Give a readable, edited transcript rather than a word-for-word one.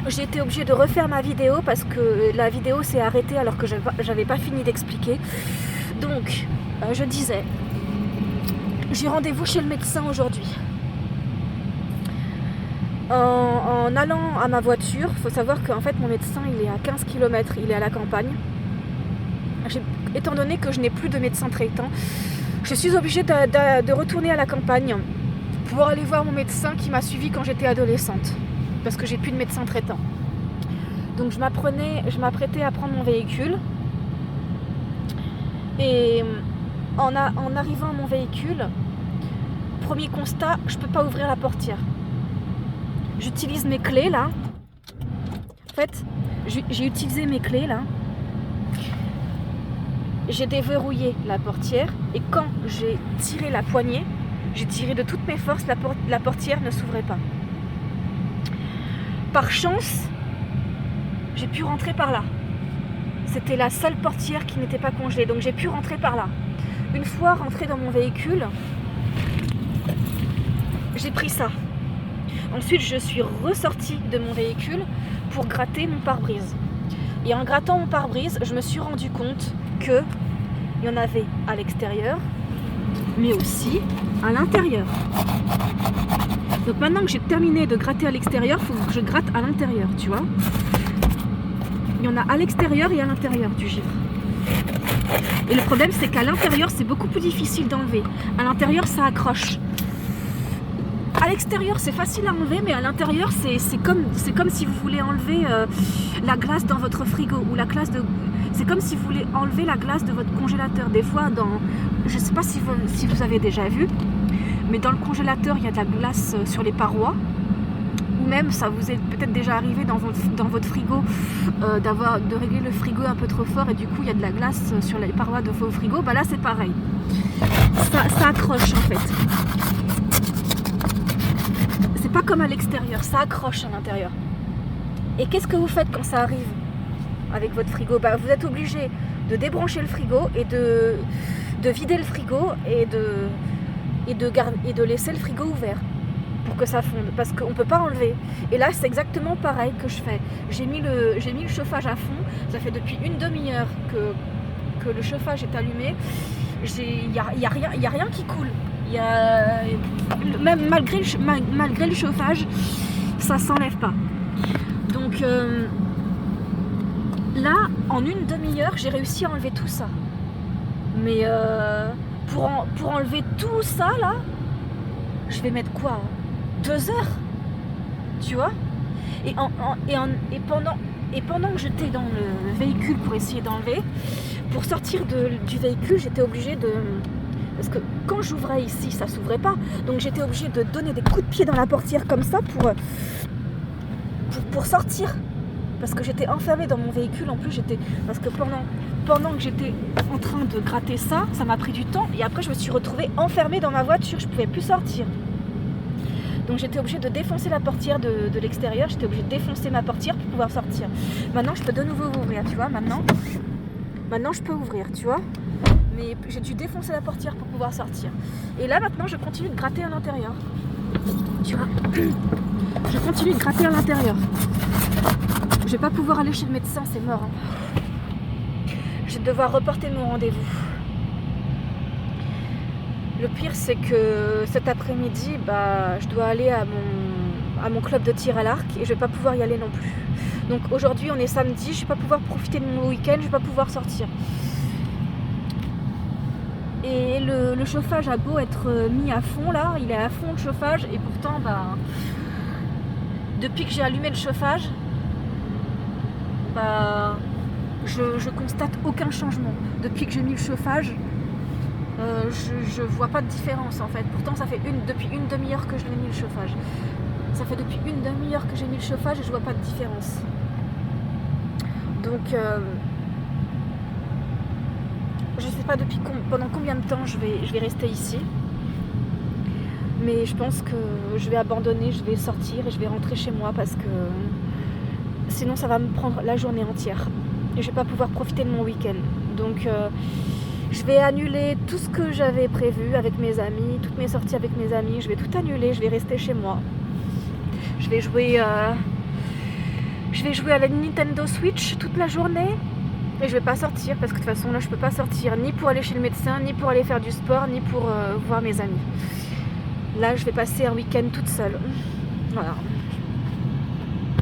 j'ai été obligée de refaire ma vidéo parce que la vidéo s'est arrêtée alors que j'avais pas fini d'expliquer. Donc, je disais, j'ai rendez-vous chez le médecin aujourd'hui. En allant à ma voiture, il faut savoir qu'en fait mon médecin il est à 15 km, il est à la campagne. Étant donné que je n'ai plus de médecin traitant, je suis obligée de retourner à la campagne pour aller voir mon médecin qui m'a suivie quand j'étais adolescente, parce que j'ai plus de médecin traitant. Donc je m'apprêtais à prendre mon véhicule et en arrivant à mon véhicule, premier constat, je peux pas ouvrir la portière. J'utilise mes clés là. En fait, j'ai utilisé mes clés là. J'ai déverrouillé la portière et quand j'ai tiré la poignée, j'ai tiré de toutes mes forces, la portière ne s'ouvrait pas. Par chance, j'ai pu rentrer par là. C'était la seule portière qui n'était pas congelée, donc j'ai pu rentrer par là. Une fois rentrée dans mon véhicule, j'ai pris ça. Ensuite, je suis ressortie de mon véhicule pour gratter mon pare-brise. Et en grattant mon pare-brise, je me suis rendu compte qu'il y en avait à l'extérieur, mais aussi à l'intérieur. Donc maintenant que j'ai terminé de gratter à l'extérieur, il faut que je gratte à l'intérieur, tu vois. Il y en a à l'extérieur et à l'intérieur du givre. Et le problème, c'est qu'à l'intérieur, c'est beaucoup plus difficile d'enlever. À l'intérieur, ça accroche. À l'extérieur, c'est facile à enlever, mais à l'intérieur, c'est comme si vous voulez enlever la glace dans votre frigo ou la glace de... C'est comme si vous voulez enlever la glace de votre congélateur. Des fois, je ne sais pas si vous avez déjà vu, mais dans le congélateur, il y a de la glace sur les parois. Ou même, ça vous est peut-être déjà arrivé dans votre frigo de régler le frigo un peu trop fort et du coup, il y a de la glace sur les parois de vos frigos. Bah là, c'est pareil. Ça accroche en fait. C'est pas comme à l'extérieur, ça accroche à l'intérieur. Et qu'est-ce que vous faites quand ça arrive avec votre frigo? Bah, vous êtes obligé de débrancher le frigo et de vider le frigo et de laisser le frigo ouvert pour que ça fonde, parce qu'on ne peut pas enlever. Et là, c'est exactement pareil que je fais. J'ai mis le chauffage à fond, ça fait depuis une demi-heure que le chauffage est allumé. Il n'y a rien qui coule. Même malgré le chauffage, ça s'enlève pas. Donc là, en une demi-heure, j'ai réussi à enlever tout ça. Mais pour enlever tout ça là, je vais mettre quoi, 2 heures, tu vois. Et pendant que j'étais dans le véhicule pour essayer d'enlever, pour sortir du véhicule, j'étais obligée de... Parce que quand j'ouvrais ici, ça s'ouvrait pas. Donc j'étais obligée de donner des coups de pied dans la portière comme ça pour sortir. Parce que j'étais enfermée dans mon véhicule. En plus, parce que pendant que j'étais en train de gratter ça m'a pris du temps. Et après, je me suis retrouvée enfermée dans ma voiture. Je pouvais plus sortir. Donc j'étais obligée de défoncer la portière de l'extérieur. J'étais obligée de défoncer ma portière pour pouvoir sortir. Maintenant, je peux de nouveau ouvrir, tu vois. Maintenant, je peux ouvrir, tu vois. Mais j'ai dû défoncer la portière pour pouvoir sortir. Et là, maintenant, je continue de gratter à l'intérieur. Tu vois, je continue de gratter à l'intérieur. Je vais pas pouvoir aller chez le médecin, c'est mort. Hein. Je vais devoir reporter mon rendez-vous. Le pire, c'est que cet après-midi, je dois aller à mon club de tir à l'arc et je vais pas pouvoir y aller non plus. Donc aujourd'hui, on est samedi, je vais pas pouvoir profiter de mon week-end, je vais pas pouvoir sortir. Et le chauffage a beau être mis à fond là, il est à fond le chauffage et pourtant depuis que j'ai allumé le chauffage, je constate aucun changement. Depuis que j'ai mis le chauffage, je vois pas de différence en fait. Pourtant ça fait depuis une demi-heure que je l'ai mis le chauffage. Ça fait depuis une demi-heure que j'ai mis le chauffage et je vois pas de différence. Donc je sais pas pendant combien de temps je vais rester ici. Mais je pense que je vais abandonner, je vais sortir et je vais rentrer chez moi parce que sinon ça va me prendre la journée entière. Et je vais pas pouvoir profiter de mon week-end. Donc je vais annuler tout ce que j'avais prévu avec mes amis, toutes mes sorties avec mes amis. Je vais tout annuler, je vais rester chez moi. Je vais jouer je vais jouer à la Nintendo Switch toute la journée et je vais pas sortir parce que de toute façon là je peux pas sortir ni pour aller chez le médecin, ni pour aller faire du sport, ni pour voir mes amis. Là je vais passer un week-end toute seule. Voilà.